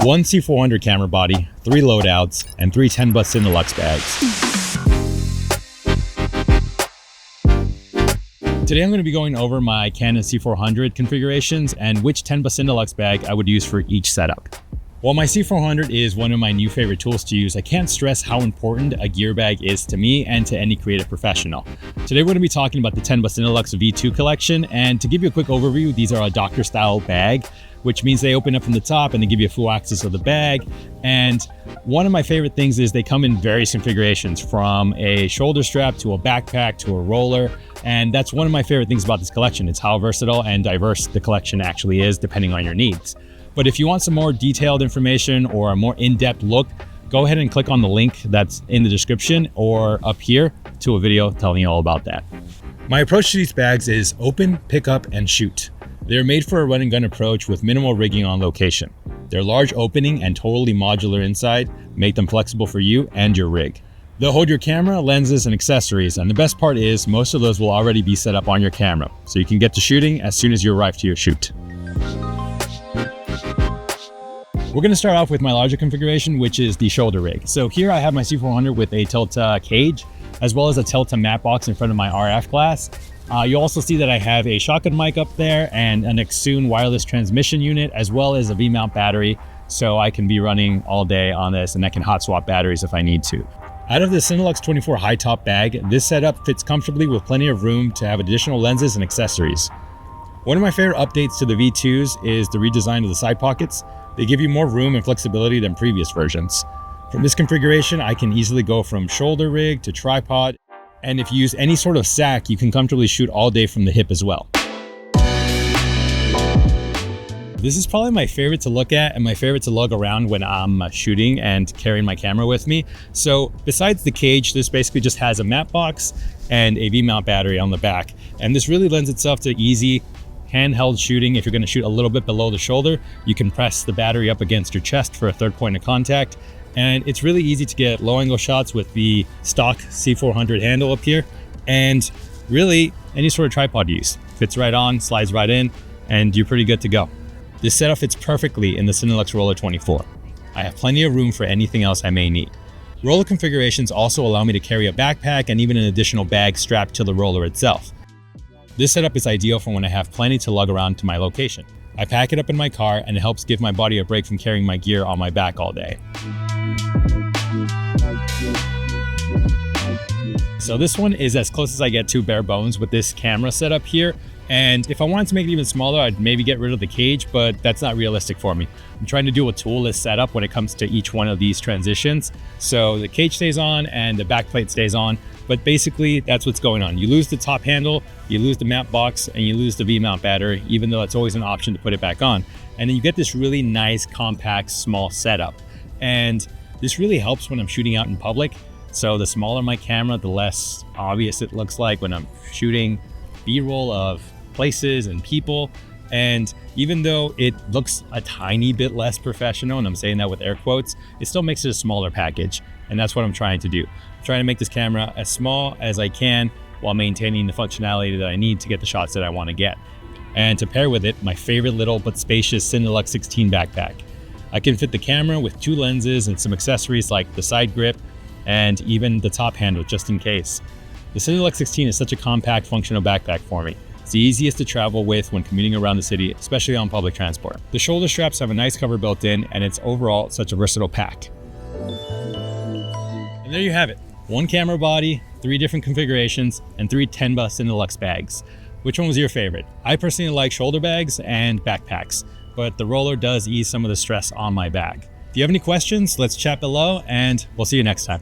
one C400 camera body, 3 loadouts, and 3 Tenba Cineluxe bags. Today I'm going to be going over my Canon C400 configurations and which Tenba Cineluxe bag I would use for each setup. While my C400 is one of my new favorite tools to use, I can't stress how important a gear bag is to me and to any creative professional. Today we're going to be talking about the Tenba Cineluxe V2 collection, and to give you a quick overview, these are a doctor style bag, which means they open up from the top and they give you a full access of the bag. And one of my favorite things is they come in various configurations, from a shoulder strap to a backpack to a roller. And that's one of my favorite things about this collection. It's how versatile and diverse the collection actually is depending on your needs. But if you want some more detailed information or a more in-depth look, go ahead and click on the link that's in the description or up here to a video telling you all about that. My approach to these bags is open, pick up, and shoot. They're made for a run and gun approach with minimal rigging on location. Their large opening and totally modular inside make them flexible for you and your rig. They'll hold your camera, lenses, and accessories, and the best part is most of those will already be set up on your camera, so you can get to shooting as soon as you arrive to your shoot. We're going to start off with my larger configuration, which is the shoulder rig. So here I have my C400 with a Tilta cage, as well as a Tilta matte box in front of my RF glass. You'll also see that I have a shotgun mic up there and an Xsun wireless transmission unit, as well as a V-mount battery, so I can be running all day on this, and I can hot swap batteries if I need to. Out of the Cineluxe 24 Hightop bag, this setup fits comfortably with plenty of room to have additional lenses and accessories. One of my favorite updates to the V2s is the redesign of the side pockets. They give you more room and flexibility than previous versions. From this configuration, I can easily go from shoulder rig to tripod, and if you use any sort of sack, you can comfortably shoot all day from the hip as well. This is probably my favorite to look at and my favorite to lug around when I'm shooting and carrying my camera with me. So besides the cage, this basically just has a matte box and a V-mount battery on the back. And this really lends itself to easy handheld shooting. If you're going to shoot a little bit below the shoulder, you can press the battery up against your chest for a third point of contact. And it's really easy to get low angle shots with the stock C400 handle up here. And really any sort of tripod use. Fits right on, slides right in, and you're pretty good to go. This setup fits perfectly in the Cineluxe Roller 24. I have plenty of room for anything else I may need. Roller configurations also allow me to carry a backpack and even an additional bag strapped to the roller itself. This setup is ideal for when I have plenty to lug around to my location. I pack it up in my car and it helps give my body a break from carrying my gear on my back all day. So this one is as close as I get to bare bones with this camera setup here. And if I wanted to make it even smaller, I'd maybe get rid of the cage, but that's not realistic for me. I'm trying to do a toolless setup when it comes to each one of these transitions. So the cage stays on and the back plate stays on, but basically that's what's going on. You lose the top handle, you lose the matte box, and you lose the V-mount battery, even though it's always an option to put it back on. And then you get this really nice, compact, small setup. And this really helps when I'm shooting out in public. So the smaller my camera, the less obvious it looks like when I'm shooting B-roll of places and people. And even though it looks a tiny bit less professional, and I'm saying that with air quotes, it still makes it a smaller package. And that's what I'm trying to do. I'm trying to make this camera as small as I can while maintaining the functionality that I need to get the shots that I want to get. And to pair with it, my favorite little but spacious Cineluxe 16 backpack. I can fit the camera with 2 lenses and some accessories like the side grip and even the top handle just in case. The Cineluxe 16 is such a compact, functional backpack for me. It's the easiest to travel with when commuting around the city, especially on public transport. The shoulder straps have a nice cover built in, and it's overall such a versatile pack. And there you have it. 1 camera body, 3 different configurations, and 3 Tenba Cineluxe bags. Which one was your favorite? I personally like shoulder bags and backpacks, but the roller does ease some of the stress on my bag. If you have any questions, let's chat below, and we'll see you next time.